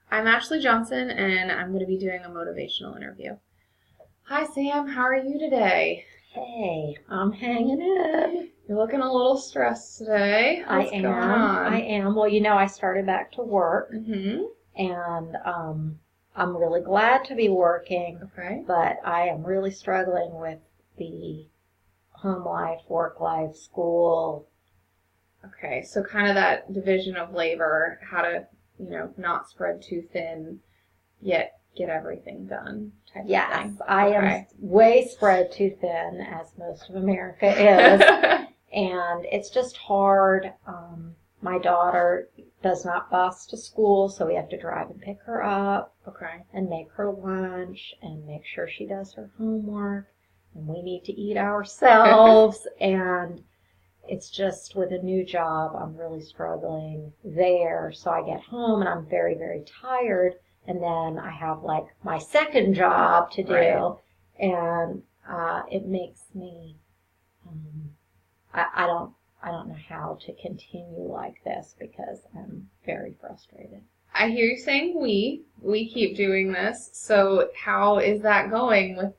I'm Ashley Johnson, and I'm going to be doing a motivational interview. Hi, Sam. How are you today? Hey, I'm hanging in. You're looking a little stressed today. What's going on? I am. Well, I started back to work, Mm-hmm. and I'm really glad to be working, Okay. but I am really struggling with the home life, work life, school. Okay. So kind of that division of labor, how to, not spread too thin, yet get everything done type of Yes, thing. I am Okay. way spread too thin, as most of America is, and it's just hard. My daughter does not bus to school, so we have to drive and pick her up Okay. and make her lunch and make sure she does her homework. And we need to eat ourselves. And it's just with a new job, I'm really struggling there. So I get home and I'm very, very tired. And then I have like my second job to do. Right. And it makes me, I don't know how to continue like this because I'm very frustrated. I hear you saying we keep doing this. So how is that going with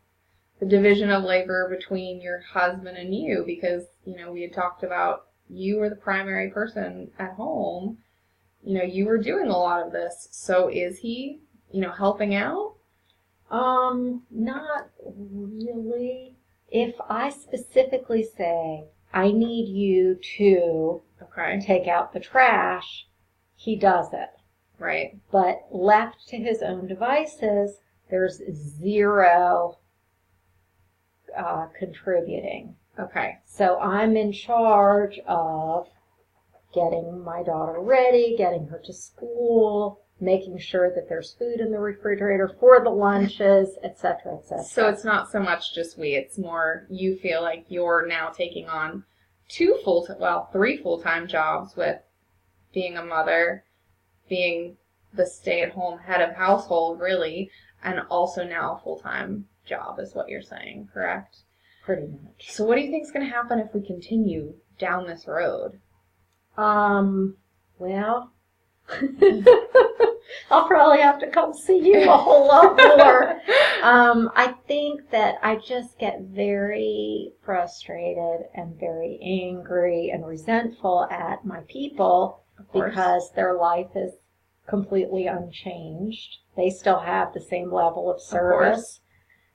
the division of labor between your husband and you? Because, we had talked about you were the primary person at home. You were doing a lot of this. So is he, helping out? Not really. If I specifically say, I need you to Okay. take out the trash, he does it. Right. But left to his own devices, there's zero contributing. Okay. So I'm in charge of getting my daughter ready, getting her to school, making sure that there's food in the refrigerator for the lunches, etc., etc. So it's not so much just it's more you feel like you're now taking on three full-time jobs with being a mother, being the stay-at-home head of household, really, and also now a full-time job is what you're saying, correct? Pretty much. So what do you think is going to happen if we continue down this road? Well, I'll probably have to come see you a whole lot more. I think that I just get very frustrated and very angry and resentful at my people because their life is completely unchanged. They still have the same level of service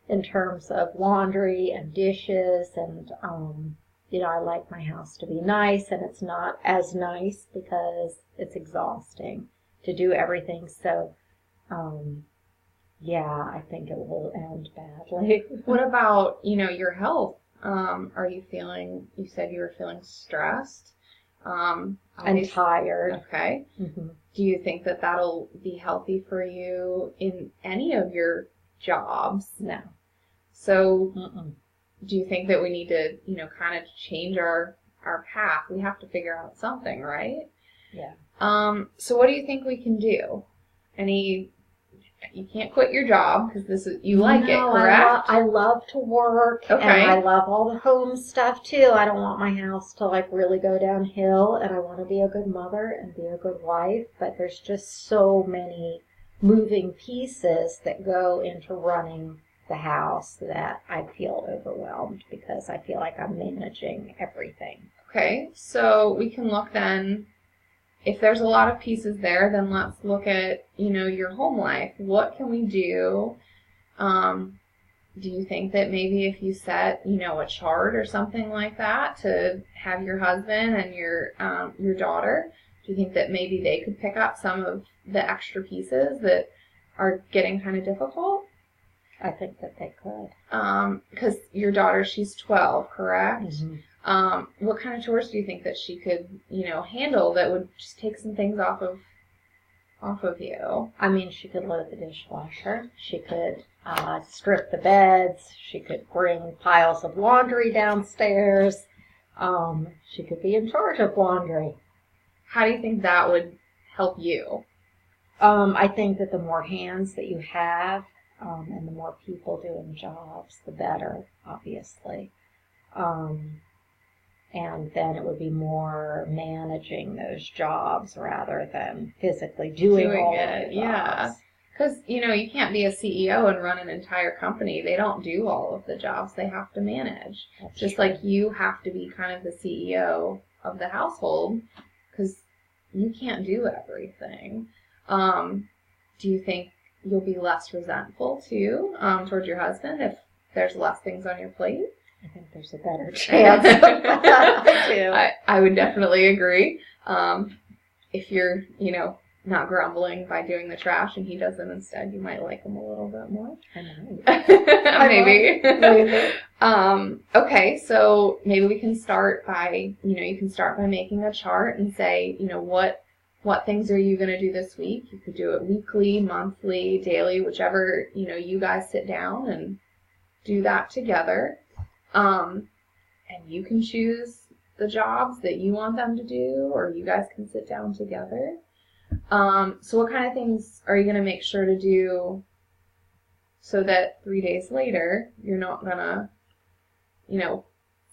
in terms of laundry and dishes and I like my house to be nice, and it's not as nice because it's exhausting to do everything. So, yeah, I think it will end badly. What about, your health? You said you were feeling stressed. And tired. Okay. Mm-hmm. Do you think that that'll be healthy for you in any of your jobs? No. So, Mm-mm. do you think that we need to, kind of change our path? We have to figure out something, right? Yeah. So what do you think we can do? You can't quit your job because you like it, correct? I love to work, Okay. and I love all the home stuff too. I don't want my house to like really go downhill, and I want to be a good mother and be a good wife, but there's just so many moving pieces that go into running the house that I feel overwhelmed because I feel like I'm managing everything. Okay, so we can look then. If there's a lot of pieces there, then let's look at, your home life. What can we do? Do you think that maybe if you set, a chart or something like that to have your husband and your daughter, do you think that maybe they could pick up some of the extra pieces that are getting kind of difficult? I think that they could. Because your daughter, she's 12, correct? Mm-hmm. What kind of chores do you think that she could, handle that would just take some things off of you? I mean, she could load the dishwasher. She could strip the beds. She could bring piles of laundry downstairs. She could be in charge of laundry. How do you think that would help you? I think that the more hands that you have and the more people doing jobs, the better, obviously. And then it would be more managing those jobs rather than physically doing all of the jobs. Yeah. Because, you can't be a CEO and run an entire company. They don't do all of the jobs they have to manage. That's just true. like you have to be kind of the CEO of the household because you can't do everything. Do you think you'll be less resentful, too, towards your husband if there's less things on your plate? I think there's a better chance of that. I do. I would definitely agree. If you're, not grumbling by doing the trash and he does it instead, you might like him a little bit more. I know. Maybe. Maybe. Okay, so maybe we can start by, you can start by making a chart and say, what things are you going to do this week? You could do it weekly, monthly, daily, whichever, you guys sit down and do that together. And you can choose the jobs that you want them to do, or you guys can sit down together. So what kind of things are you going to make sure to do so that 3 days later you're not going to,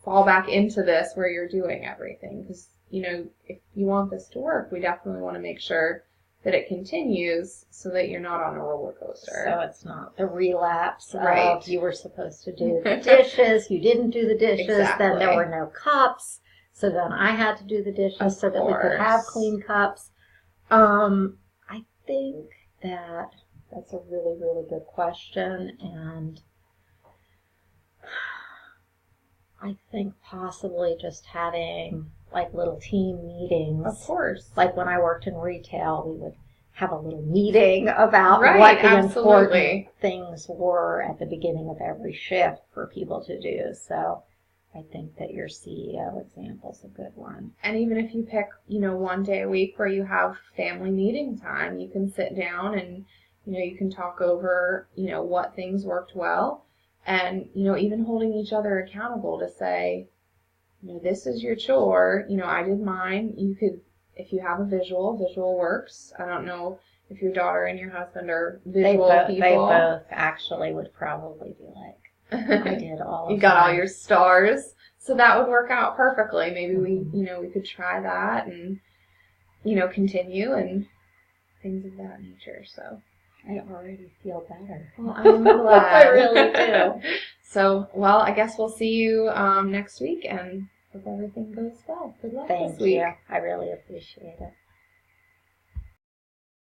fall back into this where you're doing everything? Because, if you want this to work, we definitely want to make sure that it continues so that you're not on a roller coaster. So it's not the relapse Right. of you were supposed to do the dishes, you didn't do the dishes, Exactly. Then there were no cups, so then I had to do the dishes so that we could have clean cups. I think that's a really, really good question, and I think possibly just having like little team meetings. Of course. Like when I worked in retail, we would have a little meeting about Right, what the absolutely. important things were at the beginning of every shift for people to do. So I think that your CEO example is a good one. And even if you pick, one day a week where you have family meeting time, you can sit down and, you can talk over, what things worked well. And, even holding each other accountable to say, this is your chore. I did mine. You could, if you have a visual works. I don't know if your daughter and your husband are visual people. They both actually would probably be like, I did all of You got mine. all your stars. So that would work out perfectly. Maybe we could try that and, continue and things of that nature. So I already feel better. Well, I'm glad. I really do. So, I guess we'll see you next week and hope everything goes well. Good luck Thank this week. you. I really appreciate it.